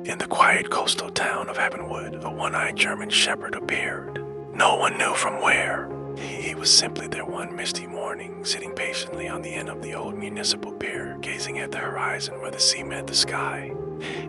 In the quiet coastal town of Havenwood, a one-eyed German shepherd appeared. No one knew from where. He was simply there one misty morning, sitting patiently on the end of the old municipal pier, gazing at the horizon where the sea met the sky.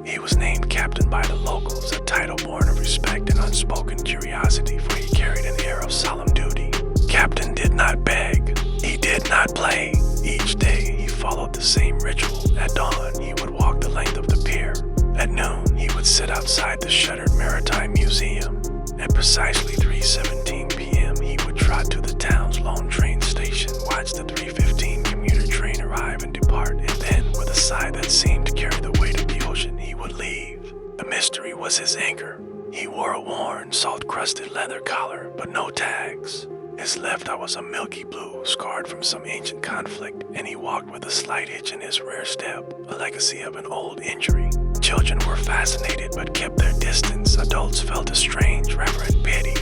He was named Captain by the locals, a title born of respect and unspoken curiosity, for he carried an air of solemn duty. Captain did not beg. He did not play. Each day he followed the same ritual. At dawn, he would walk the length of the pier. At noon, he would sit outside the shuttered Maritime Museum. At precisely 3:17 p.m., he would trot to the town's lone train station, watch the 3:15 commuter train arrive and depart, and then, with a sigh that seemed to carry the weight of the ocean, he would leave. The mystery was his anchor. He wore a worn, salt-crusted leather collar, but no tags. His left eye was a milky blue, scarred from some ancient conflict, and he walked with a slight hitch in his rear step, a legacy of an old injury. Children were fascinated but kept their distance. Adults felt a strange, reverent pity.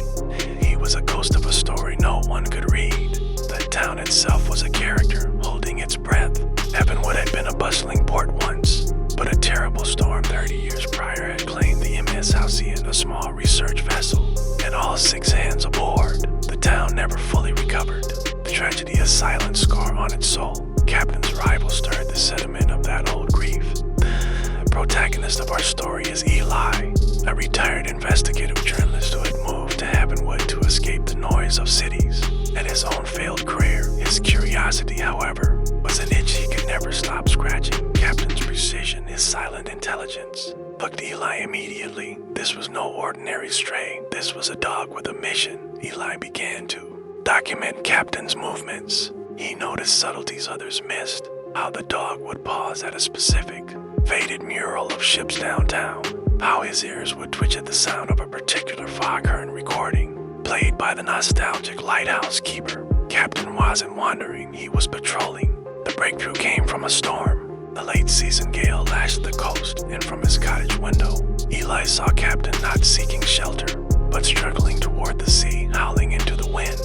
He was a ghost of a story no one could read. The town itself was a character, holding its breath. Havenwood had been a bustling port once, but a terrible storm 30 years prior had claimed the MS Halcyon, a small research vessel, and all 6 hands aboard. The town never fully recovered. The tragedy a silent scar on its soul. Captain's arrival stirred the sediment of that old grief. The protagonist of our story is Eli, a retired investigative journalist who had moved to Havenwood to escape the noise of cities and his own failed career. His curiosity, however, was an itch he could never stop scratching. Captain's precision, his silent intelligence, hooked Eli immediately. This was no ordinary stray. This was a dog with a mission. Eli began to document Captain's movements. He noticed subtleties others missed, how the dog would pause at a specific, faded mural of ships downtown, how his ears would twitch at the sound of a particular foghorn recording, played by the nostalgic lighthouse keeper. Captain wasn't wandering, he was patrolling. The breakthrough came from a storm. A late-season gale lashed the coast, and from his cottage window, Eli saw Captain not seeking shelter, but struggling toward the sea, howling into the wind.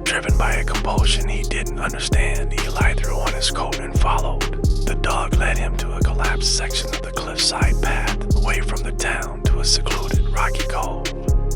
Driven by a compulsion he didn't understand, Eli threw on his coat and followed. The dog led him to a collapsed section of the cliffside path, away from the town to a secluded rocky cove.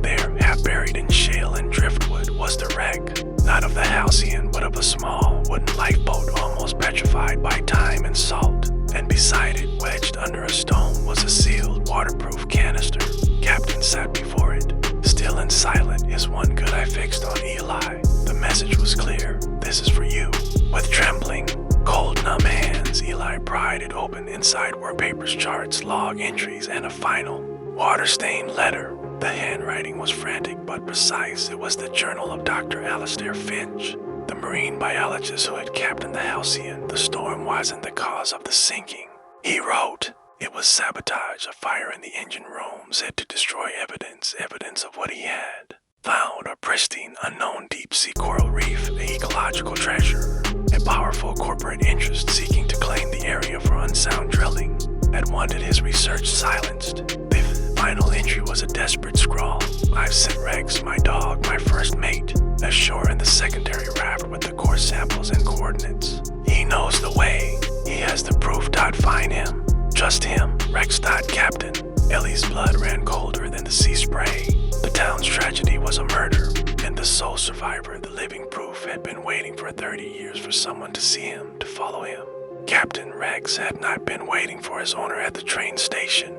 There, half buried in shale and driftwood, was the wreck, not of the Halcyon, but of a small wooden lifeboat almost petrified by time and salt. And beside it, wedged under a stone, was a sealed, waterproof canister. Captain sat before it, still and silent, his one good eye fixed on Eli. The message was clear. This is for you. With trembling, cold, numb hands, Eli pried it open. Inside were papers, charts, log entries, and a final, water-stained letter. The handwriting was frantic but precise. It was the journal of Dr. Alistair Finch, the marine biologist who had captained the Halcyon. The storm wasn't the cause of the sinking. He wrote, it was sabotage, a fire in the engine room set to destroy evidence of what he had found, a pristine, unknown deep-sea coral reef, an ecological treasure. A powerful corporate interest seeking to claim the area for unsound drilling had wanted his research silenced. The final entry was a desperate scrawl. I've sent Rex, my dog, my first mate, ashore in the secondary raft with the core samples and coordinates. He knows the way. He has the proof. Find him. Trust him. Rex. Captain. Ellie's blood ran colder than the sea spray. The town's tragedy was a murder, and the sole survivor, the living proof, had been waiting for 30 years for someone to see him, to follow him. Captain Rex had not been waiting for his owner at the train station.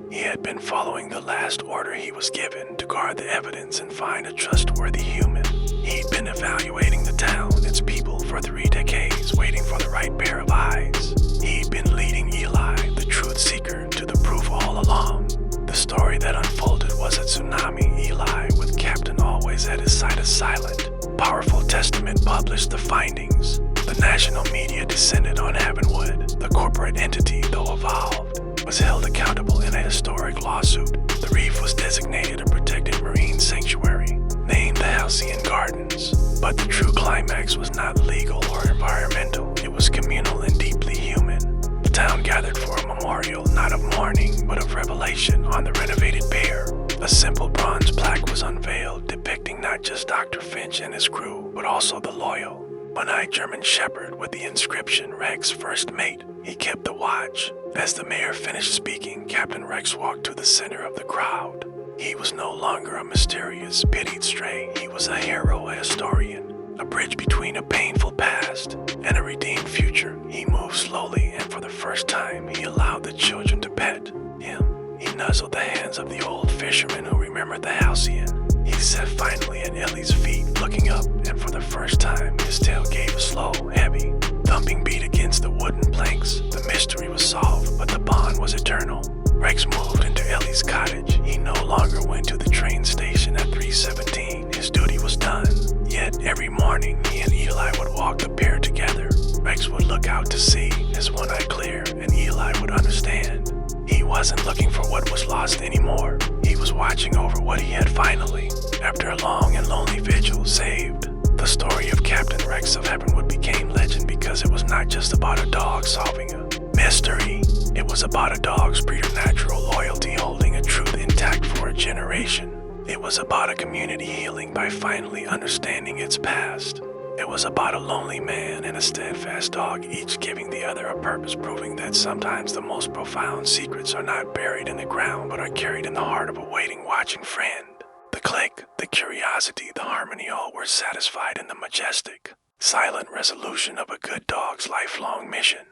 He had been following the last order he was given to guard the evidence and find a trustworthy human. He'd been evaluating the town, its people, for 3 decades, waiting for the right pair of eyes. He'd been leading Eli, the truth seeker, to the proof all along. The story that unfolded was a tsunami. Eli, with Captain always at his side, is silent. Powerful testament published the findings. The national media descended on Havenwood. The corporate entity, though evolved, was held accountable in a historic lawsuit. The reef was designated a protected marine sanctuary, named the Halcyon Gardens. But the true climax was not legal or environmental. It was communal and deeply human. The town gathered for a memorial, not of mourning, but of revelation, on the renovated pier. A simple bronze plaque was unveiled, depicting not just Dr. Finch and his crew, but also the loyal, one-eyed German shepherd with the inscription, Rex, first mate. He kept the watch. As the mayor finished speaking, Captain Rex walked to the center of the crowd. He was no longer a mysterious, pitied stray. He was a hero, a historian, a bridge between a painful past and a redeemed future. He moved slowly, and for the first time, he allowed the children to pet him. He nuzzled the hands of the old fisherman who remembered the halcyon. He sat finally at Ellie's feet, looking up, and for the first time, his tail gave a slow, heavy, thumping beat against the wooden planks. The mystery was solved, but the bond was eternal. Rex moved into Ellie's cottage. He no longer went to the train station at 3:17. His duty was done. Yet every morning, he and Eli would walk the pier together. Rex would look out to sea, his one eye clear, and Eli would understand. He wasn't looking for what was lost anymore. He was watching over what he had finally, after a long and lonely vigil, saved. The story of Captain Rex of Havenwood became legend because it was not just about a dog solving a mystery. It was about a dog's preternatural loyalty holding a truth intact for a generation. It was about a community healing by finally understanding its past. It was about a lonely man and a steadfast dog, each giving the other a purpose, proving that sometimes the most profound secrets are not buried in the ground, but are carried in the heart of a waiting, watching friend. The click, the curiosity, the harmony, all were satisfied in the majestic, silent resolution of a good dog's lifelong mission.